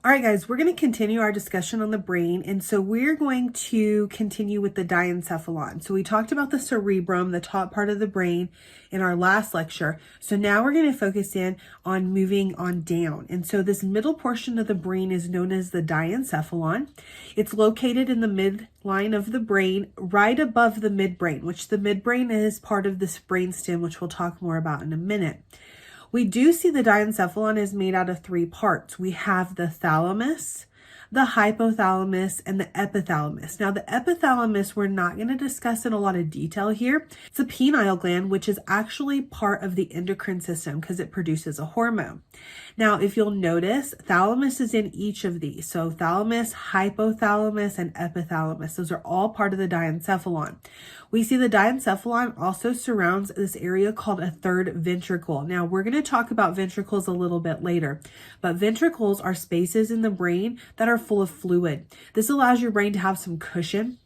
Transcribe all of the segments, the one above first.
All right, guys, we're going to continue our discussion on the brain. And so we're going to continue with the diencephalon. So we talked about the cerebrum, the top part of the brain, in our last lecture. So now we're going to focus in on moving on down. And so this middle portion of the brain is known as the diencephalon. It's located in the midline of the brain, right above the midbrain, which the midbrain is part of this brainstem, which we'll talk more about in a minute. We do see the diencephalon is made out of three parts. We have the thalamus, the hypothalamus, and the epithalamus. Now, the epithalamus we're not going to discuss in a lot of detail here. It's a pineal gland, which is actually part of the endocrine system because it produces a hormone. Now, if you'll notice, thalamus is in each of these. So thalamus, hypothalamus, and epithalamus. Those are all part of the diencephalon. We see the diencephalon also surrounds this area called a third ventricle. Now, we're going to talk about ventricles a little bit later, but ventricles are spaces in the brain that are full of fluid. This allows your brain to have some cushion,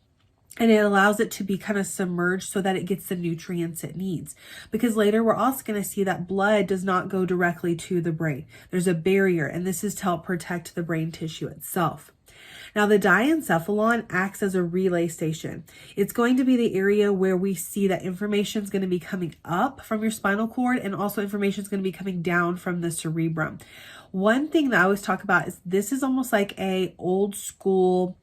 and it allows it to be kind of submerged so that it gets the nutrients it needs. Because later we're also going to see that blood does not go directly to the brain. There's a barrier, and this is to help protect the brain tissue itself. Now, the diencephalon acts as a relay station. It's going to be the area where we see that information is going to be coming up from your spinal cord, and also information is going to be coming down from the cerebrum. One thing that I always talk about is this is almost like a old school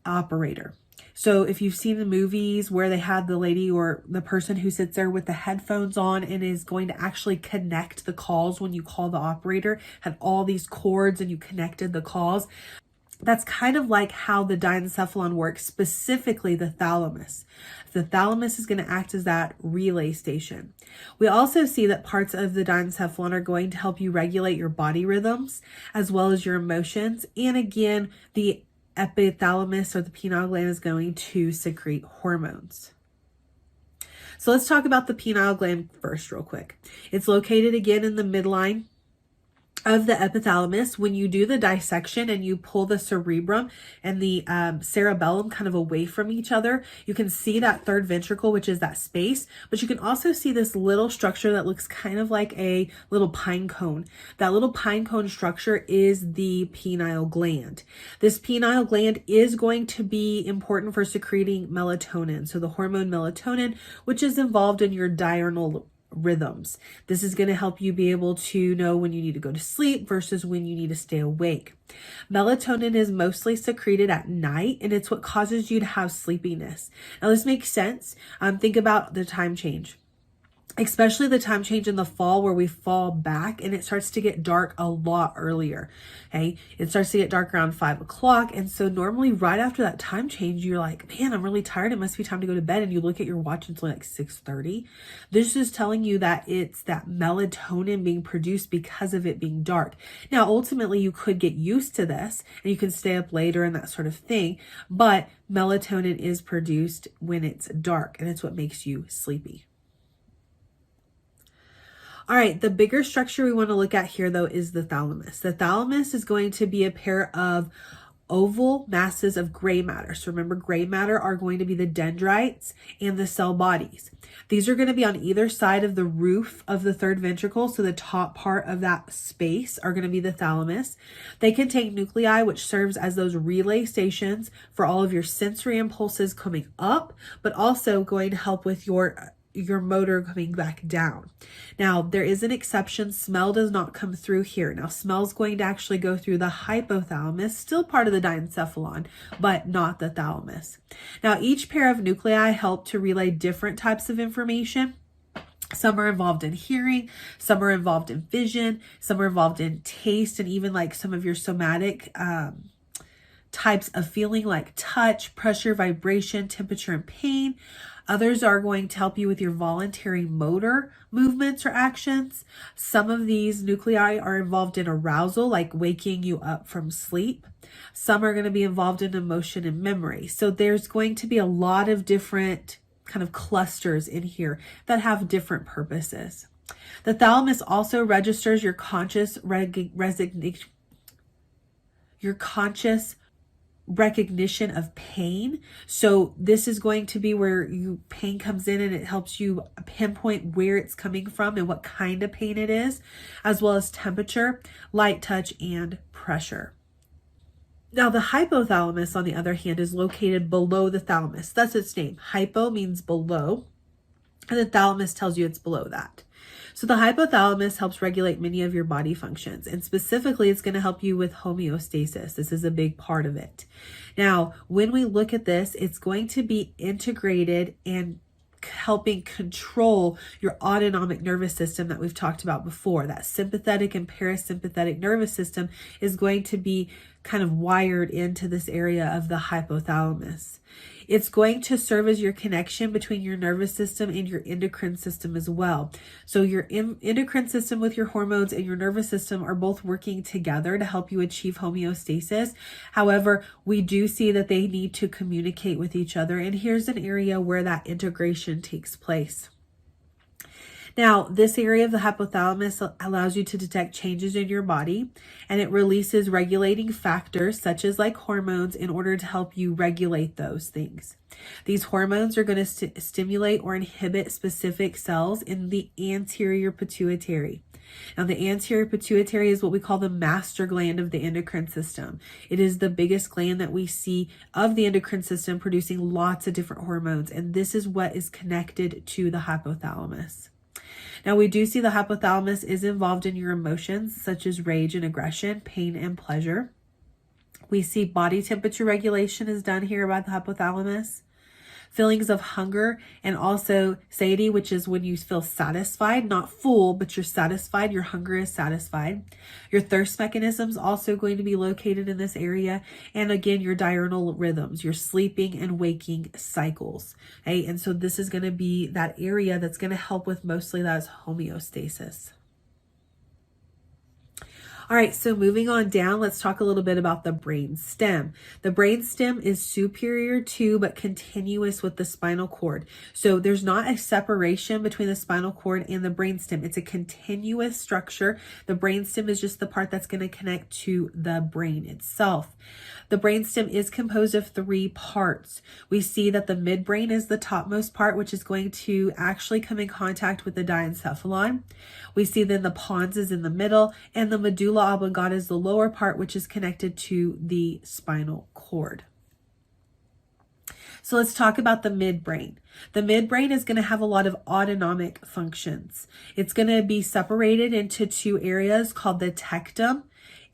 operator. So if you've seen the movies where they have the lady or the person who sits there with the headphones on and is going to actually connect the calls when you call the operator, have all these cords and you connected the calls. That's kind of like how the diencephalon works, specifically the thalamus. The thalamus is going to act as that relay station. We also see that parts of the diencephalon are going to help you regulate your body rhythms as well as your emotions. And again, the epithalamus or the pineal gland is going to secrete hormones. So let's talk about the pineal gland first real quick. It's located again in the midline of the epithalamus. When you do the dissection and you pull the cerebrum and the cerebellum kind of away from each other, you can see that third ventricle, which is that space, but you can also see this little structure that looks kind of like a little pine cone. That little pine cone structure is the pineal gland. This pineal gland is going to be important for secreting melatonin. So the hormone melatonin, which is involved in your diurnal rhythms. This is going to help you be able to know when you need to go to sleep versus when you need to stay awake. Melatonin is mostly secreted at night, and it's what causes you to have sleepiness. Now, this makes sense. Think about the time change, especially the time change in the fall where we fall back and it starts to get dark a lot earlier. Okay. It starts to get dark around 5 o'clock. And so normally right after that time change, you're like, man, I'm really tired. It must be time to go to bed. And you look at your watch until like 6:30. This is telling you that it's that melatonin being produced because of it being dark. Now, ultimately you could get used to this and you can stay up later and that sort of thing. But melatonin is produced when it's dark, and it's what makes you sleepy. All right, the bigger structure we want to look at here, though, is the thalamus. The thalamus is going to be a pair of oval masses of gray matter. So remember, gray matter are going to be the dendrites and the cell bodies. These are going to be on either side of the roof of the third ventricle. So the top part of that space are going to be the thalamus. They contain nuclei, which serves as those relay stations for all of your sensory impulses coming up, but also going to help with your motor coming back down. Now, there is an exception. Smell does not come through here. Now, smell is going to actually go through the hypothalamus, still part of the diencephalon, but not the thalamus. Now, each pair of nuclei help to relay different types of information. Some are involved in hearing, some are involved in vision, some are involved in taste, and even like some of your somatic types of feeling like touch, pressure, vibration, temperature, and pain. Others are going to help you with your voluntary motor movements or actions. Some of these nuclei are involved in arousal, like waking you up from sleep. Some are going to be involved in emotion and memory. So there's going to be a lot of different kind of clusters in here that have different purposes. The thalamus also registers your conscious recognition of pain. So this is going to be where pain comes in, and it helps you pinpoint where it's coming from and what kind of pain it is, as well as temperature, light touch, and pressure. Now, the hypothalamus, on the other hand, is located below the thalamus. That's its name. Hypo means below, and the thalamus tells you it's below that. So the hypothalamus helps regulate many of your body functions, and specifically it's going to help you with homeostasis. This is a big part of it. Now, when we look at this, it's going to be integrated and helping control your autonomic nervous system that we've talked about before. That sympathetic and parasympathetic nervous system is going to be kind of wired into this area of the hypothalamus. It's going to serve as your connection between your nervous system and your endocrine system as well. So your endocrine system with your hormones and your nervous system are both working together to help you achieve homeostasis. However, we do see that they need to communicate with each other. And here's an area where that integration takes place. Now, this area of the hypothalamus allows you to detect changes in your body, and it releases regulating factors such as like hormones in order to help you regulate those things. These hormones are going to stimulate or inhibit specific cells in the anterior pituitary. Now, the anterior pituitary is what we call the master gland of the endocrine system. It is the biggest gland that we see of the endocrine system, producing lots of different hormones, and this is what is connected to the hypothalamus. Now, we do see the hypothalamus is involved in your emotions, such as rage and aggression, pain and pleasure. We see body temperature regulation is done here by the hypothalamus. Feelings of hunger and also satiety, which is when you feel satisfied, not full, but you're satisfied, your hunger is satisfied. Your thirst mechanism is also going to be located in this area. And again, your diurnal rhythms, your sleeping and waking cycles. Okay? And so this is going to be that area that's going to help with mostly that is homeostasis. All right, so moving on down, let's talk a little bit about the brain stem. The brain stem is superior to but continuous with the spinal cord. So there's not a separation between the spinal cord and the brain stem. It's a continuous structure. The brain stem is just the part that's going to connect to the brain itself. The brain stem is composed of 3 parts. We see that the midbrain is the topmost part, which is going to actually come in contact with the diencephalon. We see then the pons is in the middle, and the medulla oblongata is the lower part, which is connected to the spinal cord. So let's talk about the midbrain. The midbrain is going to have a lot of autonomic functions. It's going to be separated into 2 areas called the tectum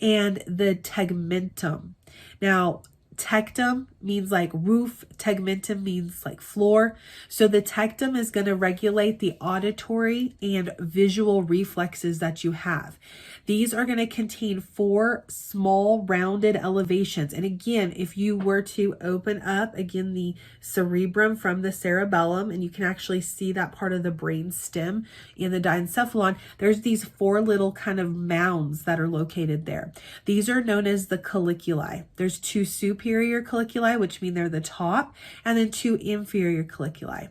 and the tegmentum. Now, tectum means like roof, tegmentum means like floor. So the tectum is going to regulate the auditory and visual reflexes that you have. These are going to contain 4 small rounded elevations. And again, if you were to open up again the cerebrum from the cerebellum, and you can actually see that part of the brain stem in the diencephalon, there's these 4 little kind of mounds that are located there. These are known as the colliculi. There's 2 superior colliculi, which mean they're the top, and then 2 inferior colliculi.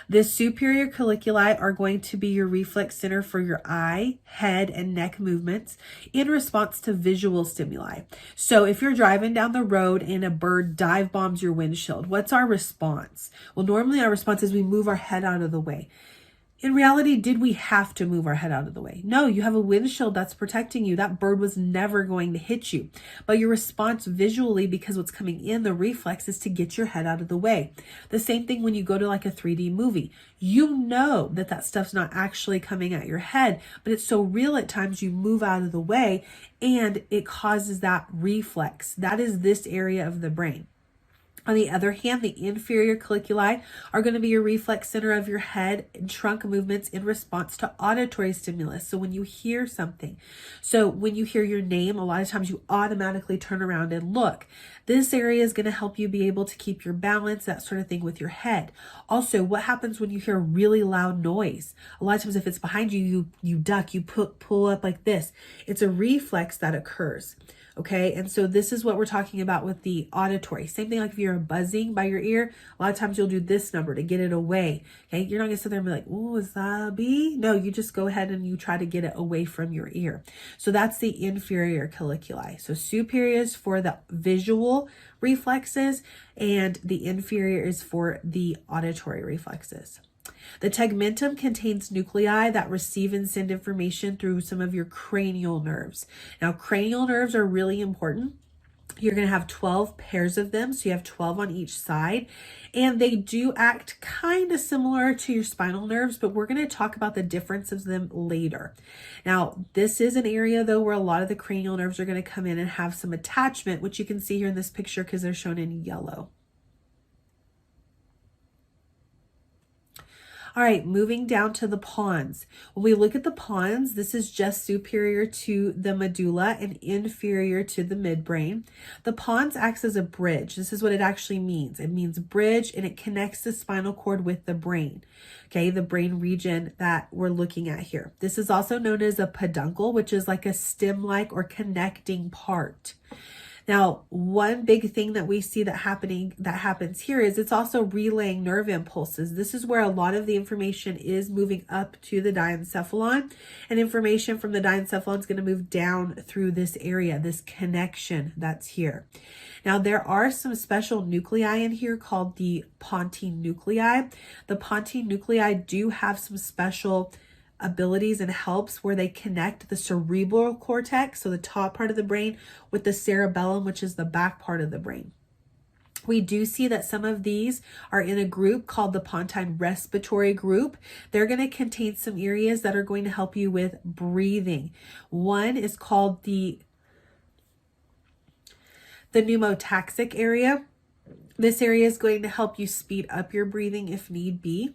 The superior colliculi are going to be your reflex center for your eye, head, and neck movements in response to visual stimuli. So if you're driving down the road and a bird dive bombs your windshield, what's our response? Well, normally our response is we move our head out of the way. In reality, did we have to move our head out of the way? No, you have a windshield that's protecting you. That bird was never going to hit you. But your response visually, because what's coming in, the reflex, is to get your head out of the way. The same thing when you go to like a 3D movie. You know that that stuff's not actually coming at your head, but it's so real at times you move out of the way and it causes that reflex. That is this area of the brain. On the other hand, the inferior colliculi are going to be your reflex center of your head and trunk movements in response to auditory stimulus. So when you hear something, so when you hear your name, a lot of times you automatically turn around and look. This area is going to help you be able to keep your balance, that sort of thing with your head. Also, what happens when you hear a really loud noise? A lot of times if it's behind you, you duck, you pull up like this. It's a reflex that occurs. Okay, and so this is what we're talking about with the auditory. Same thing like if you're buzzing by your ear, a lot of times you'll do this number to get it away. Okay, you're not gonna sit there and be like, oh, is that a bee? No, you just go ahead and you try to get it away from your ear. So that's the inferior colliculi. So superior is for the visual reflexes and the inferior is for the auditory reflexes. The tegmentum contains nuclei that receive and send information through some of your cranial nerves. Now, cranial nerves are really important. You're going to have 12 pairs of them, so you have 12 on each side, and they do act kind of similar to your spinal nerves, but we're going to talk about the difference of them later. Now, this is an area, though, where a lot of the cranial nerves are going to come in and have some attachment, which you can see here in this picture because they're shown in yellow. All right, moving down to the pons. When we look at the pons, this is just superior to the medulla and inferior to the midbrain. The pons acts as a bridge. This is what it actually means. It means bridge, and it connects the spinal cord with the brain. Okay, the brain region that we're looking at here. This is also known as a peduncle, which is like a stem-like or connecting part. Now, one big thing that we see that happens here is it's also relaying nerve impulses. This is where a lot of the information is moving up to the diencephalon, and information from the diencephalon is going to move down through this area, this connection that's here. Now, there are some special nuclei in here called the Pontine Nuclei. The Pontine Nuclei do have some special abilities and helps where they connect the cerebral cortex, so the top part of the brain, with the cerebellum, which is the back part of the brain. We do see that some of these are in a group called the Pontine respiratory group. They're going to contain some areas that are going to help you with breathing. One is called the pneumotaxic area. This area is going to help you speed up your breathing if need be.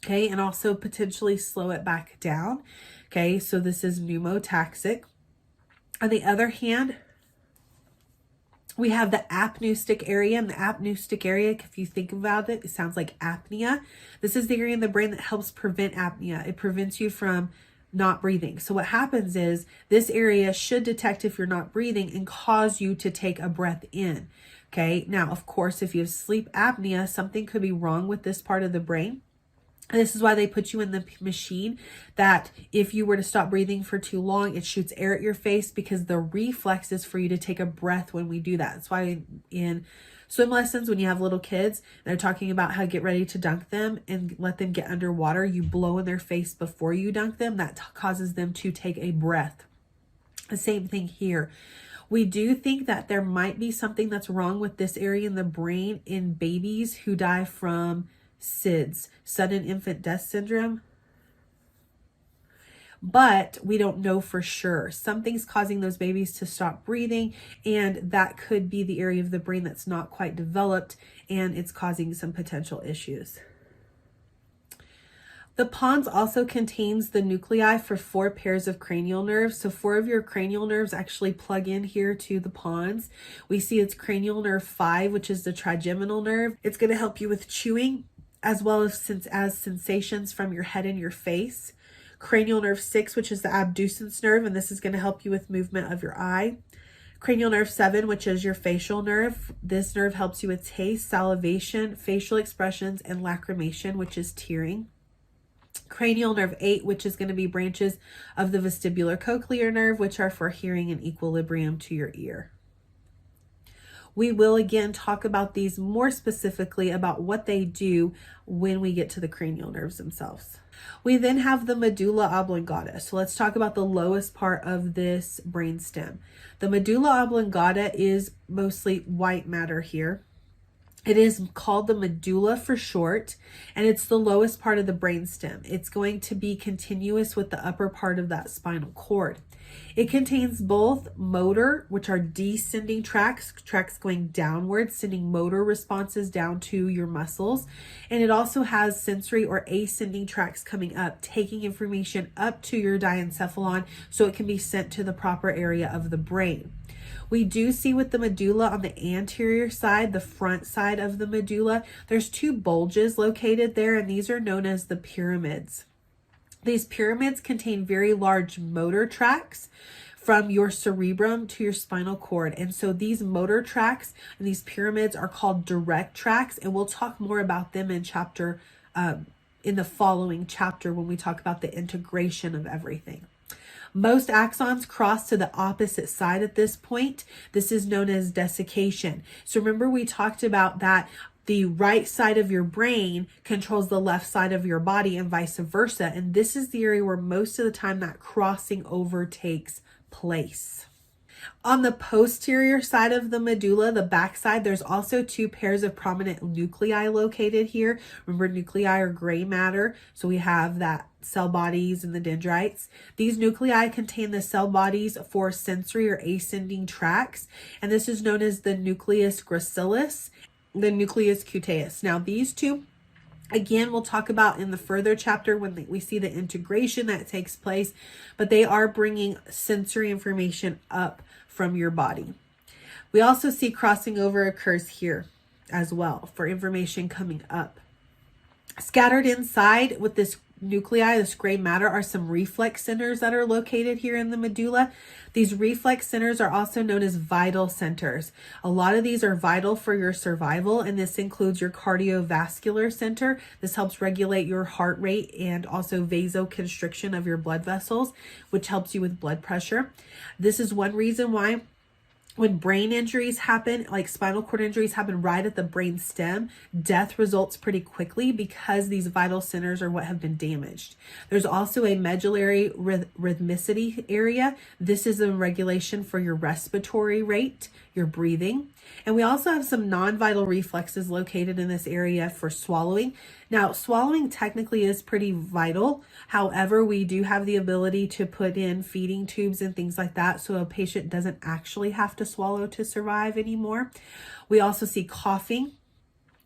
Okay, and also potentially slow it back down. Okay, so this is pneumotaxic. On the other hand, we have the apneustic area, and the apneustic area, if you think about it, it sounds like apnea. This is the area in the brain that helps prevent apnea. It prevents you from not breathing. So what happens is this area should detect if you're not breathing and cause you to take a breath in. Okay, now, of course, if you have sleep apnea, something could be wrong with this part of the brain. This is why they put you in the machine that if you were to stop breathing for too long, it shoots air at your face, because the reflex is for you to take a breath when we do that. That's why in swim lessons, when you have little kids, they're talking about how to get ready to dunk them and let them get underwater. You blow in their face before you dunk them. That causes them to take a breath. The same thing here. We do think that there might be something that's wrong with this area in the brain in babies who die from SIDS, sudden infant death syndrome, but we don't know for sure. Something's causing those babies to stop breathing, and that could be the area of the brain that's not quite developed, and it's causing some potential issues. The pons also contains the nuclei for 4 pairs of cranial nerves. So 4 of your cranial nerves actually plug in here to the pons. We see it's cranial nerve 5, which is the trigeminal nerve. It's going to help you with chewing, as well as sensations from your head and your face. Cranial nerve 6, which is the abducens nerve, and this is going to help you with movement of your eye. Cranial nerve 7, which is your facial nerve. This nerve helps you with taste, salivation, facial expressions, and lacrimation, which is tearing. Cranial nerve 8, which is going to be branches of the vestibular cochlear nerve, which are for hearing and equilibrium to your ear. We will again talk about these more specifically about what they do when we get to the cranial nerves themselves. We then have the medulla oblongata. So let's talk about the lowest part of this brainstem. The medulla oblongata is mostly white matter here. It is called the medulla for short, and it's the lowest part of the brainstem. It's going to be continuous with the upper part of that spinal cord. It contains both motor, which are descending tracts going downwards, sending motor responses down to your muscles. And it also has sensory or ascending tracts coming up, taking information up to your diencephalon so it can be sent to the proper area of the brain. We do see with the medulla on the anterior side, the front side of the medulla, there's 2 bulges located there, and these are known as the pyramids. These pyramids contain very large motor tracts from your cerebrum to your spinal cord. And so these motor tracks and these pyramids are called direct tracks, and we'll talk more about them in in the following chapter when we talk about the integration of everything. Most axons cross to the opposite side at this point. This is known as desiccation. So remember, we talked about that the right side of your brain controls the left side of your body and vice versa. And this is the area where most of the time that crossing over takes place. On the posterior side of the medulla, the back side, there's also two pairs of prominent nuclei located here. Remember, nuclei are gray matter, so we have that cell bodies and the dendrites. These nuclei contain the cell bodies for sensory or ascending tracts, and this is known as the nucleus gracilis, the nucleus cuteus. Now, these two, again, we'll talk about in the further chapter when we see the integration that takes place, but they are bringing sensory information up from your body. We also see crossing over occurs here as well for information coming up. Scattered inside with this nuclei, this gray matter, are some reflex centers that are located here in the medulla. These reflex centers are also known as vital centers. A lot of these are vital for your survival, and this includes your cardiovascular center. This helps regulate your heart rate and also vasoconstriction of your blood vessels, which helps you with blood pressure. This is one reason why when brain injuries happen, like spinal cord injuries happen right at the brain stem, death results pretty quickly because these vital centers are what have been damaged. There's also a medullary rhythmicity area. This is a regulation for your respiratory rate, your breathing. And we also have some non-vital reflexes located in this area for swallowing. Now, swallowing technically is pretty vital. However, we do have the ability to put in feeding tubes and things like that, so a patient doesn't actually have to swallow to survive anymore. We also see coughing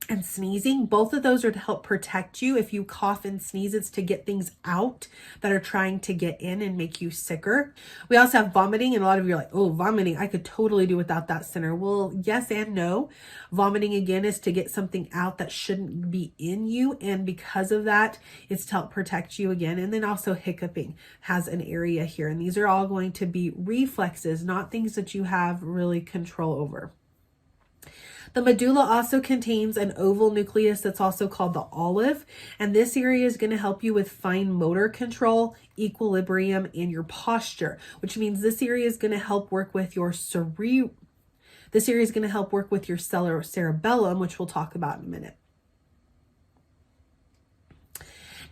and sneezing. Both of those are to help protect you. If you cough and sneeze, it's to get things out that are trying to get in and make you sicker. We also have vomiting, and a lot of you are like, oh, vomiting, I could totally do without that center. Well, yes and no. Vomiting, again, is to get something out that shouldn't be in you, and because of that, it's to help protect you again. And then also hiccuping has an area here, and these are all going to be reflexes, not things that you have really control over. The medulla also contains an oval nucleus that's also called the olive, and this area is going to help you with fine motor control, equilibrium, and your posture, which means this area is going to help work with your cerebellum, which we'll talk about in a minute.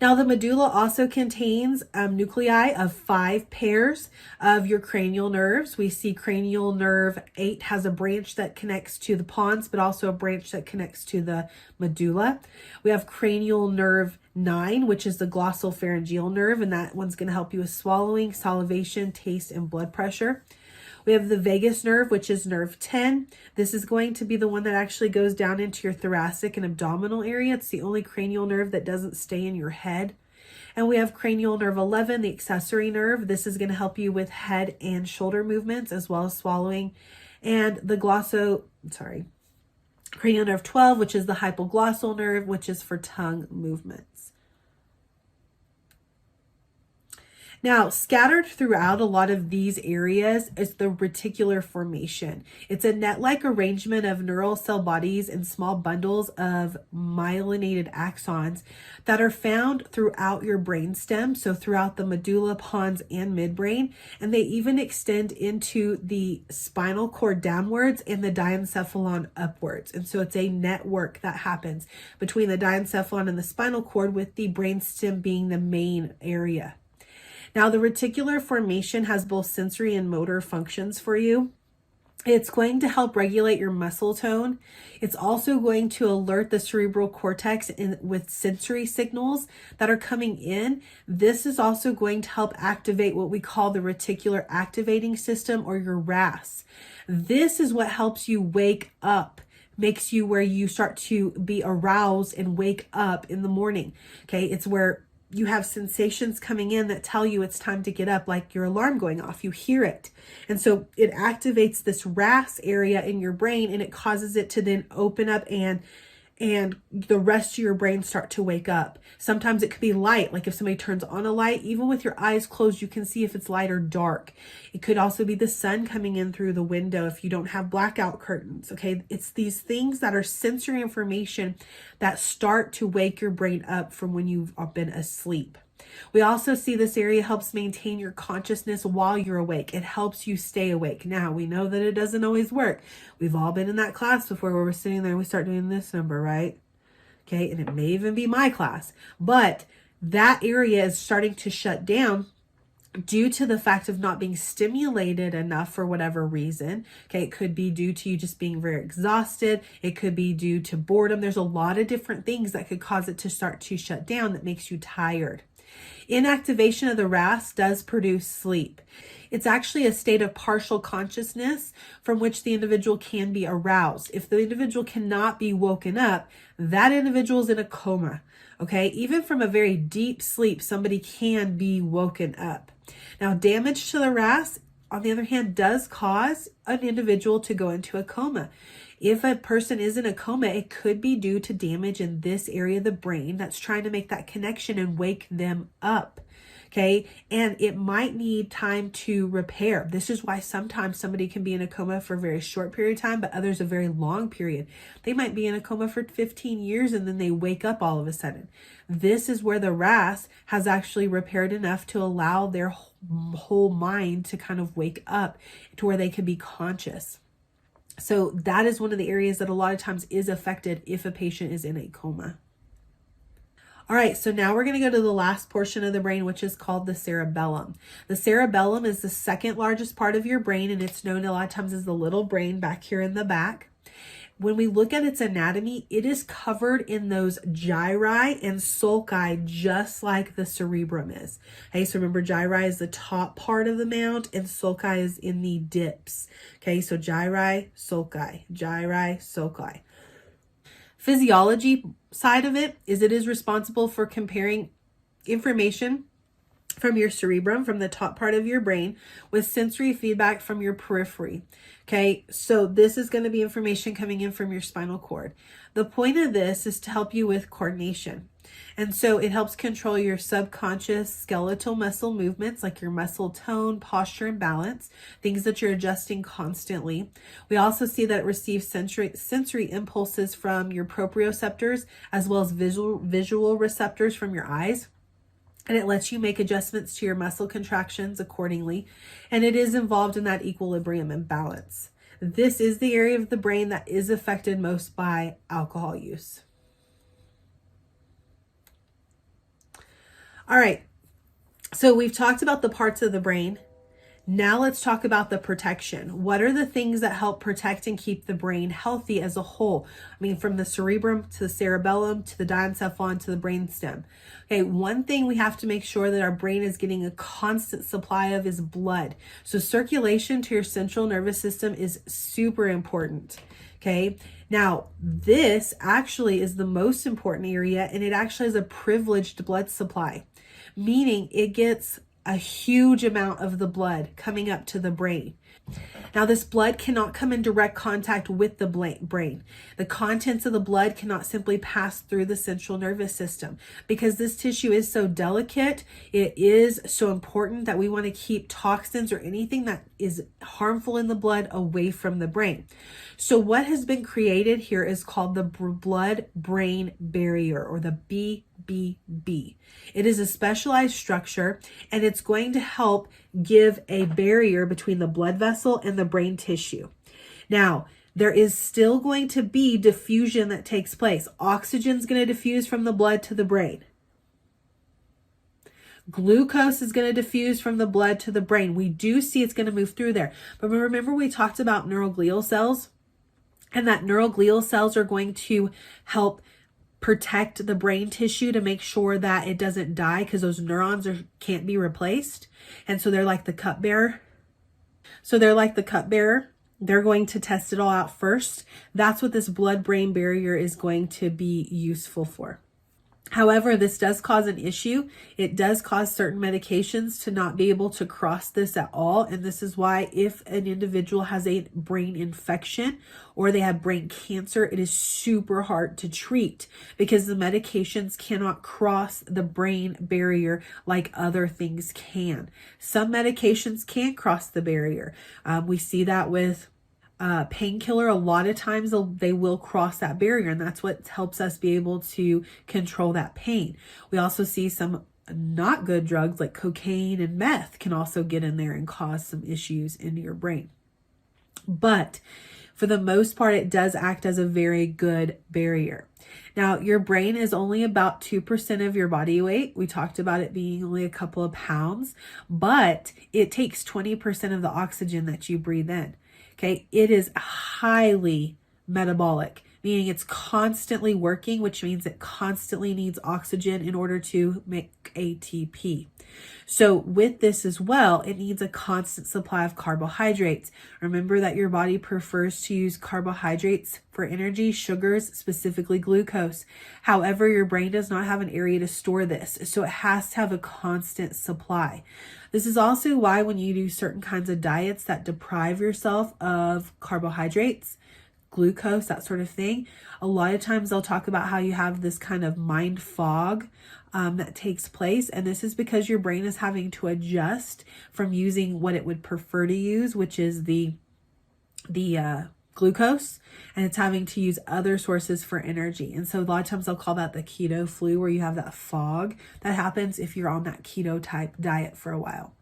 Now, the medulla also contains nuclei of 5 pairs of your cranial nerves. We see cranial nerve 8 has a branch that connects to the pons, but also a branch that connects to the medulla. We have cranial nerve 9, which is the glossopharyngeal nerve, and that one's going to help you with swallowing, salivation, taste, and blood pressure. We have the vagus nerve, which is nerve 10. This is going to be the one that actually goes down into your thoracic and abdominal area. It's the only cranial nerve that doesn't stay in your head. And we have cranial nerve 11, the accessory nerve. This is going to help you with head and shoulder movements as well as swallowing. And the cranial nerve 12, which is the hypoglossal nerve, which is for tongue movements. Now, scattered throughout a lot of these areas is the reticular formation. It's a net-like arrangement of neural cell bodies and small bundles of myelinated axons that are found throughout your brainstem, so throughout the medulla, pons, and midbrain, and they even extend into the spinal cord downwards and the diencephalon upwards. And so it's a network that happens between the diencephalon and the spinal cord, with the brainstem being the main area. Now, the reticular formation has both sensory and motor functions for you. It's going to help regulate your muscle tone. It's also going to alert the cerebral cortex with sensory signals that are coming in. This is also going to help activate what we call the reticular activating system, or your RAS. This is what helps you wake up, makes you where you start to be aroused and wake up in the morning. Okay, it's where you have sensations coming in that tell you it's time to get up, like your alarm going off. You hear it. And so it activates this RAS area in your brain, and it causes it to then open up and and the rest of your brain start to wake up. Sometimes it could be light, like if somebody turns on a light, even with your eyes closed, you can see if it's light or dark. It could also be the sun coming in through the window if you don't have blackout curtains, okay? It's these things that are sensory information that start to wake your brain up from when you've been asleep. We also see this area helps maintain your consciousness while you're awake. It helps you stay awake. Now, we know that it doesn't always work. We've all been in that class before where we're sitting there and we start doing this number, right? Okay, and it may even be my class. But that area is starting to shut down due to the fact of not being stimulated enough for whatever reason. Okay, it could be due to you just being very exhausted. It could be due to boredom. There's a lot of different things that could cause it to start to shut down that makes you tired. Inactivation of the RAS does produce sleep. It's actually a state of partial consciousness from which the individual can be aroused. If the individual cannot be woken up, that individual is in a coma. Okay, even from a very deep sleep, somebody can be woken up. Now, damage to the RAS, on the other hand, does cause an individual to go into a coma. If a person is in a coma, it could be due to damage in this area of the brain that's trying to make that connection and wake them up. Okay, and it might need time to repair. This is why sometimes somebody can be in a coma for a very short period of time, but others a very long period. They might be in a coma for 15 years and then they wake up all of a sudden. This is where the RAS has actually repaired enough to allow their whole mind to kind of wake up to where they can be conscious. So that is one of the areas that a lot of times is affected if a patient is in a coma. All right, so now we're going to go to the last portion of the brain, which is called the cerebellum. The cerebellum is the second largest part of your brain, and it's known a lot of times as the little brain back here in the back. When we look at its anatomy, it is covered in those gyri and sulci, just like the cerebrum is. Okay, so remember, gyri is the top part of the mound and sulci is in the dips. Okay, so gyri, sulci. Physiology side of it is responsible for comparing information from your cerebrum, from the top part of your brain, with sensory feedback from your periphery. Okay, so this is going to be information coming in from your spinal cord. The point of this is to help you with coordination. And so it helps control your subconscious skeletal muscle movements, like your muscle tone, posture, and balance, things that you're adjusting constantly. We also see that it receives sensory impulses from your proprioceptors, as well as visual receptors from your eyes. And it lets you make adjustments to your muscle contractions accordingly. And it is involved in that equilibrium and balance. This is the area of the brain that is affected most by alcohol use. All right, so we've talked about the parts of the brain. Now let's talk about the protection. What are the things that help protect and keep the brain healthy as a whole? I mean, from the cerebrum to the cerebellum to the diencephalon to the brainstem. Okay, one thing we have to make sure that our brain is getting a constant supply of is blood. So circulation to your central nervous system is super important. Okay, now this actually is the most important area, and it actually has a privileged blood supply, meaning it gets a huge amount of the blood coming up to the brain. Now, this blood cannot come in direct contact with the brain. The contents of the blood cannot simply pass through the central nervous system because this tissue is so delicate. It is so important that we want to keep toxins or anything that is harmful in the blood away from the brain. So what has been created here is called the blood-brain barrier, or the BBB. It is a specialized structure, and it's going to help give a barrier between the blood vessel and the brain tissue. Now, there is still going to be diffusion that takes place. Oxygen is going to diffuse from the blood to the brain. Glucose is going to diffuse from the blood to the brain. We do see it's going to move through there. But remember, we talked about neuroglial cells, and that neuroglial cells are going to help protect the brain tissue to make sure that it doesn't die, because those neurons can't be replaced. And so they're like the cupbearer. They're going to test it all out first. That's what this blood-brain barrier is going to be useful for. However, this does cause an issue. It does cause certain medications to not be able to cross this at all. And this is why if an individual has a brain infection or they have brain cancer, it is super hard to treat because the medications cannot cross the brain barrier like other things can. Some medications can cross the barrier. We see that with painkiller. A lot of times they will cross that barrier, and that's what helps us be able to control that pain. We also see some not good drugs like cocaine and meth can also get in there and cause some issues in your brain. But for the most part, it does act as a very good barrier. Now, your brain is only about 2% of your body weight. We talked about it being only a couple of pounds, but it takes 20% of the oxygen that you breathe in. Okay, it is highly metabolic, meaning it's constantly working, which means it constantly needs oxygen in order to make ATP. So with this as well, it needs a constant supply of carbohydrates. Remember that your body prefers to use carbohydrates for energy, sugars, specifically glucose. However, your brain does not have an area to store this, so it has to have a constant supply. This is also why when you do certain kinds of diets that deprive yourself of carbohydrates, glucose, that sort of thing, a lot of times they'll talk about how you have this kind of mind fog that takes place. And this is because your brain is having to adjust from using what it would prefer to use, which is the glucose, and it's having to use other sources for energy. And so a lot of times they'll call that the keto flu, where you have that fog that happens if you're on that keto type diet for a while.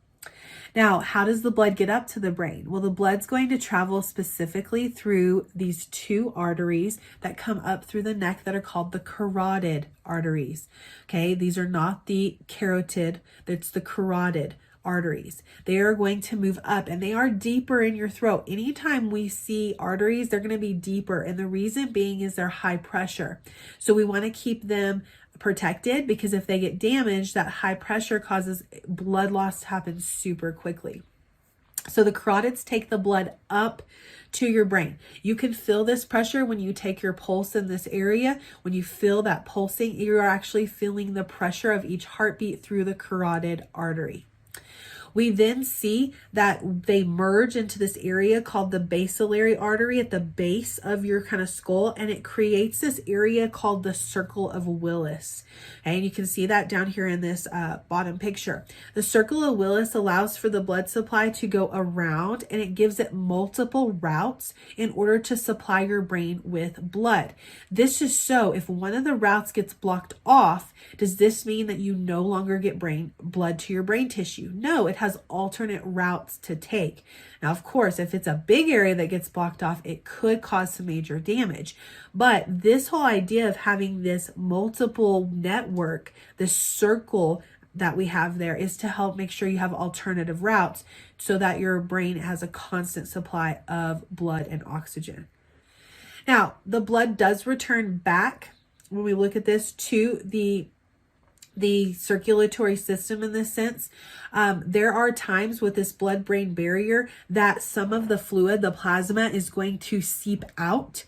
Now, how does the blood get up to the brain? Well, the blood's going to travel specifically through these two arteries that come up through the neck that are called the carotid arteries. Okay, these are not the carotid, it's the carotid arteries. They are going to move up and they are deeper in your throat. Anytime we see arteries, they're going to be deeper. And the reason being is they're high pressure. So we want to keep them protected, because if they get damaged, that high pressure causes blood loss to happen super quickly. So the carotids take the blood up to your brain. You can feel this pressure when you take your pulse in this area. When you feel that pulsing, you're actually feeling the pressure of each heartbeat through the carotid artery. We then see that they merge into this area called the basilar artery at the base of your kind of skull, and it creates this area called the circle of Willis. And you can see that down here in this bottom picture. The circle of Willis allows for the blood supply to go around, and it gives it multiple routes in order to supply your brain with blood. This is so if one of the routes gets blocked off, does this mean that you no longer get blood to your brain tissue? No, it has alternate routes to take. Now, of course, if it's a big area that gets blocked off, it could cause some major damage. But this whole idea of having this multiple network, this circle that we have there, is to help make sure you have alternative routes so that your brain has a constant supply of blood and oxygen. Now, the blood does return back, when we look at this, to the circulatory system in this sense. There are times with this blood-brain barrier that some of the fluid, the plasma, is going to seep out.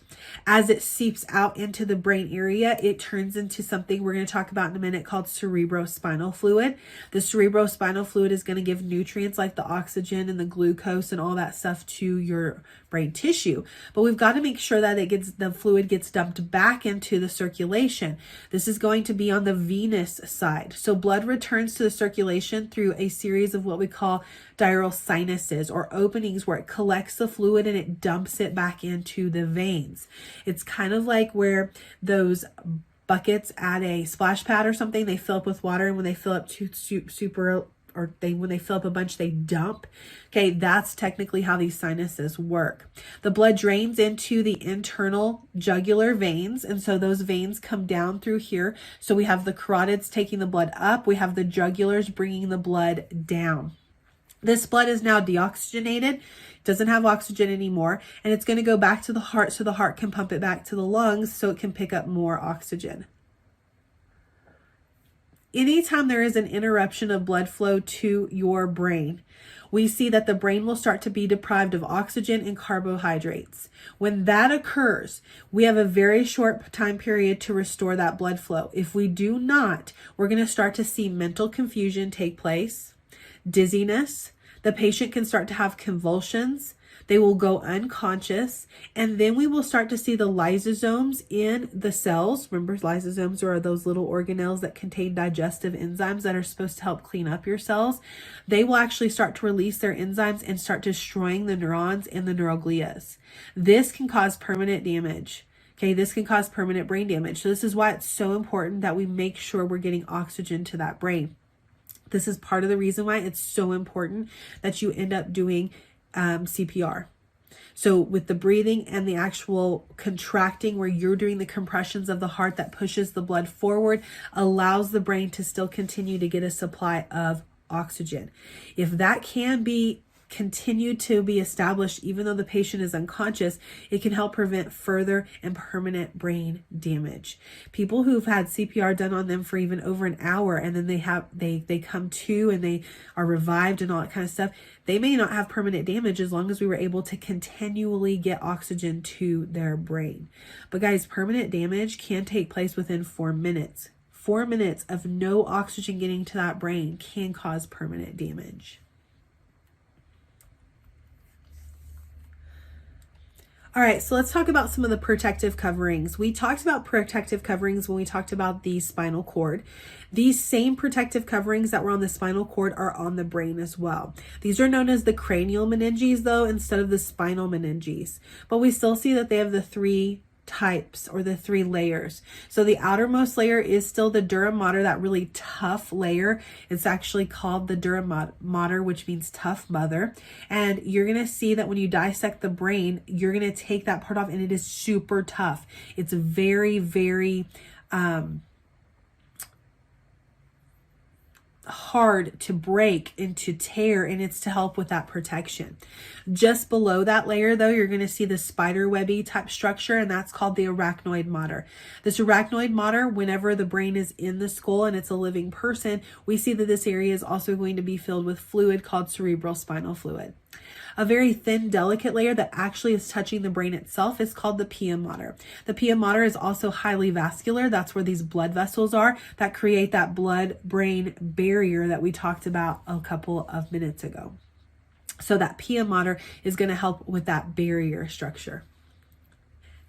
As it seeps out into the brain area, it turns into something we're going to talk about in a minute called cerebrospinal fluid. The cerebrospinal fluid is going to give nutrients like the oxygen and the glucose and all that stuff to your brain tissue. But we've got to make sure that the fluid gets dumped back into the circulation. This is going to be on the venous side. So blood returns to the circulation through a series of what we call diurnal sinuses, or openings where it collects the fluid and it dumps it back into the veins. It's kind of like where those buckets at a splash pad or something, they fill up with water, and when they fill up when they fill up a bunch, they dump. Okay, that's technically how these sinuses work. The blood drains into the internal jugular veins, and so those veins come down through here. So we have the carotids taking the blood up, we have the jugulars bringing the blood down. This blood is now deoxygenated, doesn't have oxygen anymore, and it's going to go back to the heart so the heart can pump it back to the lungs so it can pick up more oxygen. anytime there is an interruption of blood flow to your brain, we see that the brain will start to be deprived of oxygen and carbohydrates. When that occurs, we have a very short time period to restore that blood flow. If we do not, we're going to start to see mental confusion take place, dizziness. The patient can start to have convulsions. They will go unconscious, and then we will start to see the lysosomes in the cells. Remember, lysosomes are those little organelles that contain digestive enzymes that are supposed to help clean up your cells. They will actually start to release their enzymes and start destroying the neurons and the neuroglias. This can cause permanent damage. Okay, this can cause permanent brain damage. So this is why it's so important that we make sure we're getting oxygen to that brain. This is part of the reason why it's so important that you end up doing CPR. So with the breathing and the actual contracting where you're doing the compressions of the heart that pushes the blood forward, allows the brain to still continue to get a supply of oxygen. If that can be continued to be established even though the patient is unconscious, it can help prevent further and permanent brain damage. People who've had CPR done on them for even over an hour, and then they come to and they are revived and all that kind of stuff, they may not have permanent damage as long as we were able to continually get oxygen to their brain. But guys, permanent damage can take place within 4 minutes. 4 minutes of no oxygen getting to that brain can cause permanent damage. All right, so let's talk about some of the protective coverings. We talked about protective coverings when we talked about the spinal cord. These same protective coverings that were on the spinal cord are on the brain as well. These are known as the cranial meninges though, instead of the spinal meninges. But we still see that they have the 3 types or the 3 layers. So the outermost layer is still the dura mater, that really tough layer. It's actually called the dura mater, which means tough mother. And you're going to see that when you dissect the brain, you're going to take that part off and it is super tough. It's very, very hard to break and to tear, and it's to help with that protection. Just below that layer though, you're going to see the spider webby type structure, and that's called the arachnoid mater. This arachnoid mater, whenever the brain is in the skull and it's a living person, we see that this area is also going to be filled with fluid called cerebral spinal fluid. A very thin, delicate layer that actually is touching the brain itself is called the pia mater. The pia mater is also highly vascular. That's where these blood vessels are that create that blood-brain barrier that we talked about a couple of minutes ago. So that pia mater is going to help with that barrier structure.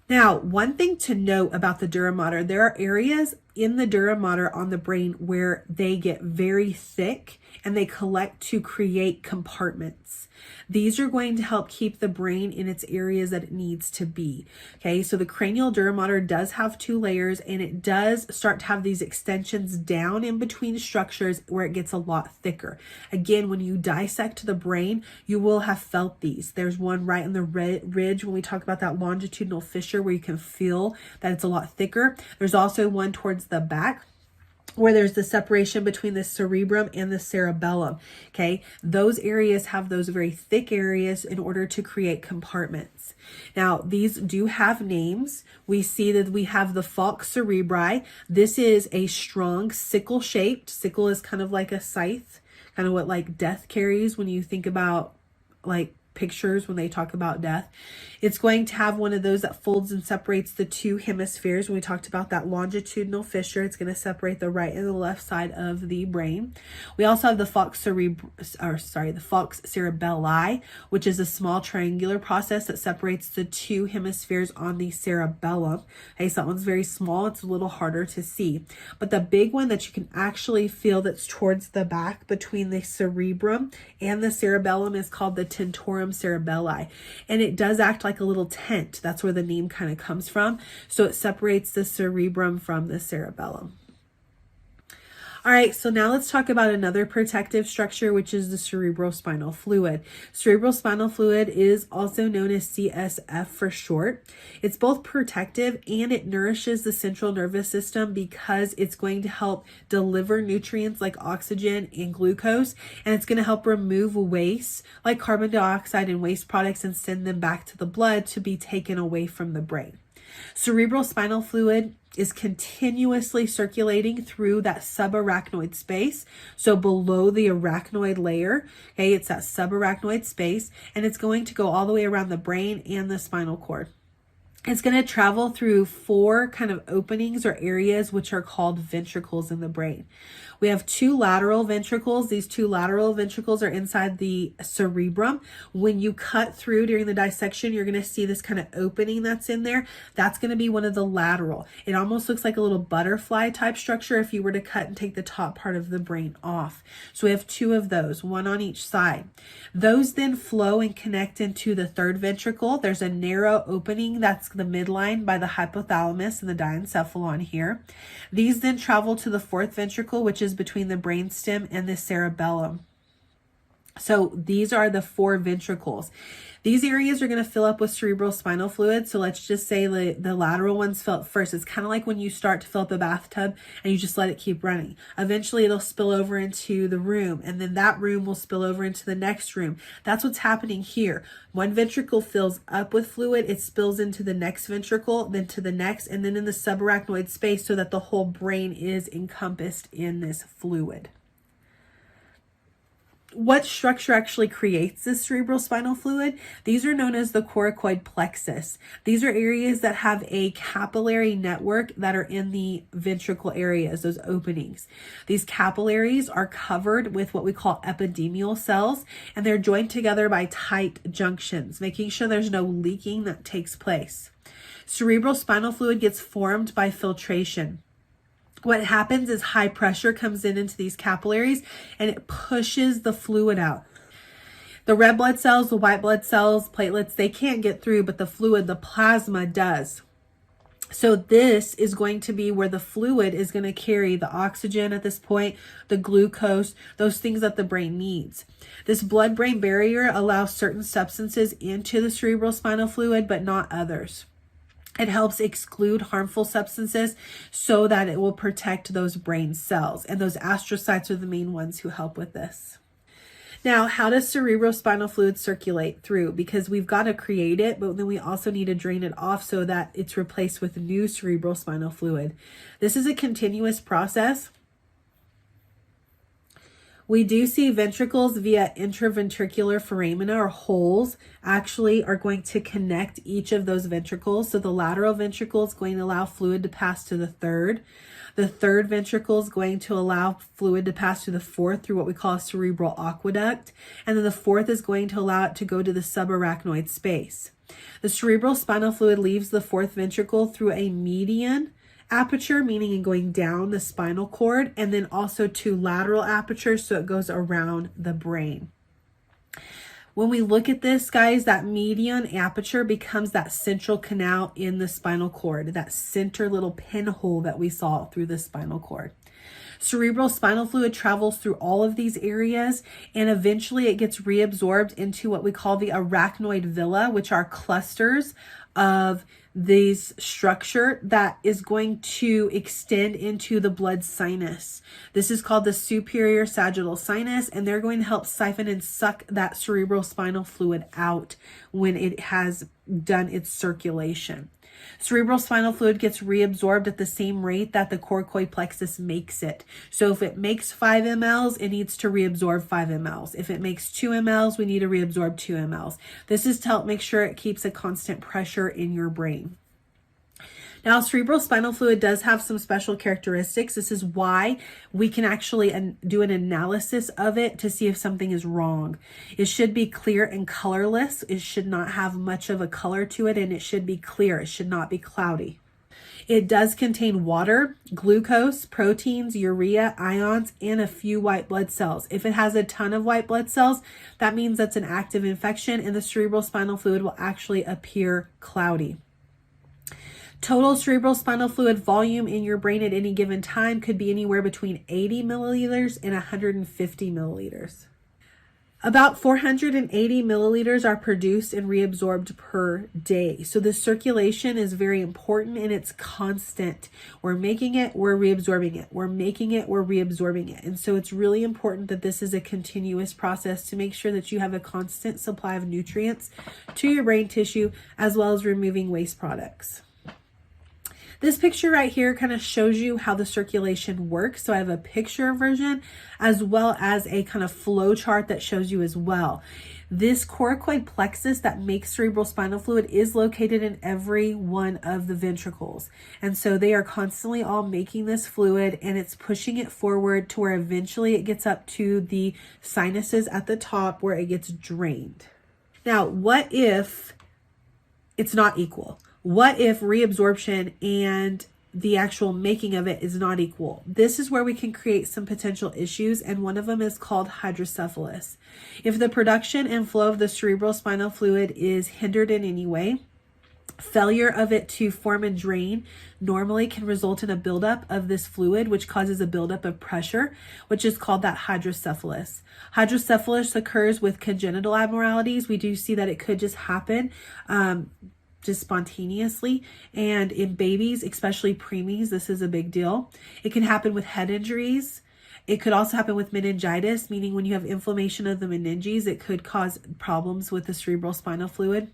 Now, one thing to note about the dura mater, there are areas in the dura mater on the brain where they get very thick and they collect to create compartments. These are going to help keep the brain in its areas that it needs to be. Okay, so the cranial dura mater does have 2 layers, and it does start to have these extensions down in between structures where it gets a lot thicker. Again, when you dissect the brain, you will have felt these. There's one right in the ridge when we talk about that longitudinal fissure where you can feel that it's a lot thicker. There's also one towards the back where there's the separation between the cerebrum and the cerebellum. Okay, those areas have those very thick areas in order to create compartments. Now, these do have names. We see that we have the falx cerebri. This is a strong sickle shaped. Sickle is kind of like a scythe, kind of what like death carries when you think about like pictures when they talk about death. It's going to have one of those that folds and separates the 2 hemispheres. When we talked about that longitudinal fissure, it's going to separate the right and the left side of the brain. We also have the falx cerebelli, which is a small triangular process that separates the 2 hemispheres on the cerebellum. Okay, so that one's very small. It's a little harder to see. But the big one that you can actually feel that's towards the back between the cerebrum and the cerebellum is called the tentorium cerebelli, and it does act like a little tent. That's where the name kind of comes from. So it separates the cerebrum from the cerebellum. All right, so now let's talk about another protective structure, which is the cerebral spinal fluid. Cerebral spinal fluid is also known as CSF for short. It's both protective and it nourishes the central nervous system because it's going to help deliver nutrients like oxygen and glucose, and it's going to help remove waste like carbon dioxide and waste products and send them back to the blood to be taken away from the brain. Cerebral spinal fluid is continuously circulating through that subarachnoid space. So below the arachnoid layer, okay, it's that subarachnoid space, and it's going to go all the way around the brain and the spinal cord. It's going to travel through 4 kind of openings or areas, which are called ventricles in the brain. We have 2 lateral ventricles. These 2 lateral ventricles are inside the cerebrum. When you cut through during the dissection, you're going to see this kind of opening that's in there. That's going to be one of the lateral. It almost looks like a little butterfly type structure if you were to cut and take the top part of the brain off. So we have 2 of those, 1 on each side. Those then flow and connect into the 3rd ventricle. There's a narrow opening that's the midline by the hypothalamus and the diencephalon here. These then travel to the 4th ventricle, which is between the brainstem and the cerebellum. So these are the 4 ventricles. These areas are going to fill up with cerebral spinal fluid. So let's just say the lateral ones fill up first. It's kind of like when you start to fill up a bathtub and you just let it keep running. Eventually it'll spill over into the room, and then that room will spill over into the next room. That's what's happening here. One ventricle fills up with fluid, it spills into the next ventricle, then to the next, and then in the subarachnoid space, so that the whole brain is encompassed in this fluid. What structure actually creates this cerebral spinal fluid? These are known as the coracoid plexus. These are areas that have a capillary network that are in the ventricle areas, those openings. These capillaries are covered with what we call epithelial cells, and they're joined together by tight junctions, making sure there's no leaking that takes place. Cerebral spinal fluid gets formed by filtration. What happens is high pressure comes into these capillaries and it pushes the fluid out. The red blood cells, the white blood cells, platelets, they can't get through, but the fluid, the plasma does. So this is going to be where the fluid is going to carry the oxygen at this point, the glucose, those things that the brain needs. This blood-brain barrier allows certain substances into the cerebral spinal fluid, but not others. It helps exclude harmful substances so that it will protect those brain cells. And those astrocytes are the main ones who help with this. Now, how does cerebrospinal fluid circulate through? Because we've got to create it, but then we also need to drain it off so that it's replaced with new cerebrospinal fluid. This is a continuous process. We do see ventricles via intraventricular foramina, or holes, actually are going to connect each of those ventricles. So the lateral ventricle is going to allow fluid to pass to the 3rd. The 3rd ventricle is going to allow fluid to pass to the 4th through what we call a cerebral aqueduct. And then the 4th is going to allow it to go to the subarachnoid space. The cerebral spinal fluid leaves the 4th ventricle through a median aperture, meaning going down the spinal cord, and then also 2 lateral apertures, so it goes around the brain. When we look at this, guys, that median aperture becomes that central canal in the spinal cord, that center little pinhole that we saw through the spinal cord. Cerebral spinal fluid travels through all of these areas, and eventually it gets reabsorbed into what we call the arachnoid villi, which are clusters of this structure that is going to extend into the blood sinus. This is called the superior sagittal sinus, and they're going to help siphon and suck that cerebral spinal fluid out when it has done its circulation. Cerebral spinal fluid gets reabsorbed at the same rate that the coracoid plexus makes it. So if it makes 5 mLs, it needs to reabsorb 5 mLs. If it makes 2 mLs, we need to reabsorb 2 mLs. This is to help make sure it keeps a constant pressure in your brain. Now, cerebral spinal fluid does have some special characteristics. This is why we can actually do an analysis of it to see if something is wrong. It should be clear and colorless. It should not have much of a color to it, and it should be clear. It should not be cloudy. It does contain water, glucose, proteins, urea, ions, and a few white blood cells. If it has a ton of white blood cells, that means that's an active infection, and the cerebral spinal fluid will actually appear cloudy. Total cerebral spinal fluid volume in your brain at any given time could be anywhere between 80 milliliters and 150 milliliters. About 480 milliliters are produced and reabsorbed per day. So the circulation is very important, and it's constant. We're making it, we're reabsorbing it. We're making it, we're reabsorbing it. And so it's really important that this is a continuous process to make sure that you have a constant supply of nutrients to your brain tissue, as well as removing waste products. This picture right here kind of shows you how the circulation works. So I have a picture version as well as a kind of flow chart that shows you as well. This coracoid plexus that makes cerebral spinal fluid is located in every one of the ventricles. And so they are constantly all making this fluid, and it's pushing it forward to where eventually it gets up to the sinuses at the top where it gets drained. Now, what if it's not equal? What if reabsorption and the actual making of it is not equal? This is where we can create some potential issues, and one of them is called hydrocephalus. If the production and flow of the cerebral spinal fluid is hindered in any way, failure of it to form and drain normally can result in a buildup of this fluid, which causes a buildup of pressure, which is called that hydrocephalus. Hydrocephalus occurs with congenital abnormalities. We do see that it could just happen just spontaneously, and in babies, especially preemies, this is a big deal. It can happen with head injuries. It could also happen with meningitis, meaning when you have inflammation of the meninges, it could cause problems with the cerebral spinal fluid.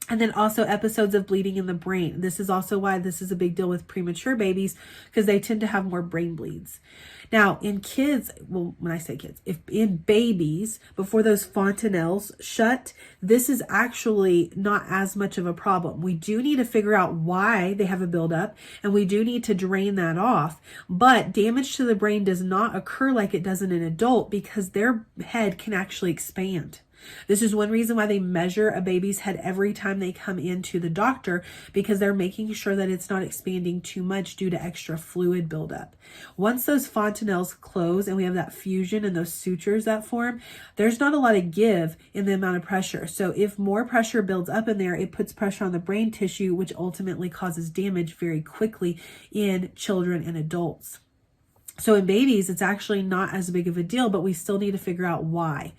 And then also episodes of bleeding in the brain. This is also why this is a big deal with premature babies, because they tend to have more brain bleeds. Now, in kids, well, when I say kids, if in babies, before those fontanelles shut, this is actually not as much of a problem. We do need to figure out why they have a buildup, and we do need to drain that off. But damage to the brain does not occur like it does in an adult, because their head can actually expand. This is one reason why they measure a baby's head every time they come into the doctor, because they're making sure that it's not expanding too much due to extra fluid buildup. Once those fontanelles close and we have that fusion and those sutures that form, there's not a lot of give in the amount of pressure. So if more pressure builds up in there, it puts pressure on the brain tissue, which ultimately causes damage very quickly in children and adults. So in babies, it's actually not as big of a deal, but we still need to figure out why.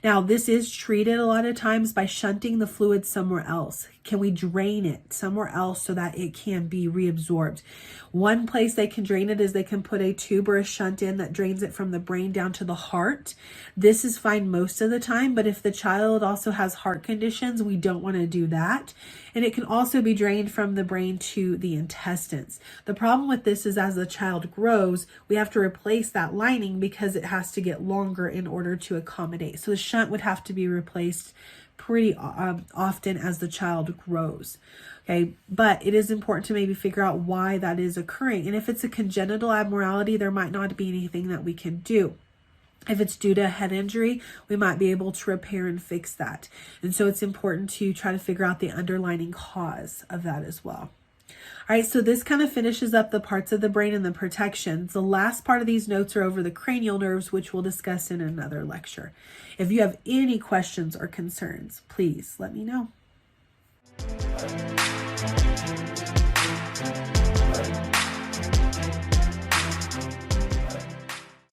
Now, this is treated a lot of times by shunting the fluid somewhere else. Can we drain it somewhere else so that it can be reabsorbed? One place they can drain it is they can put a tube or a shunt in that drains it from the brain down to the heart. This is fine most of the time, but if the child also has heart conditions, we don't want to do that. And it can also be drained from the brain to the intestines. The problem with this is as the child grows, we have to replace that lining because it has to get longer in order to accommodate. So the shunt would have to be replaced pretty often as the child grows. Okay, but it is important to maybe figure out why that is occurring. And if it's a congenital abnormality, there might not be anything that we can do. If it's due to a head injury, we might be able to repair and fix that. And so it's important to try to figure out the underlying cause of that as well. All right, so this kind of finishes up the parts of the brain and the protections. The last part of these notes are over the cranial nerves, which we'll discuss in another lecture. If you have any questions or concerns, please let me know.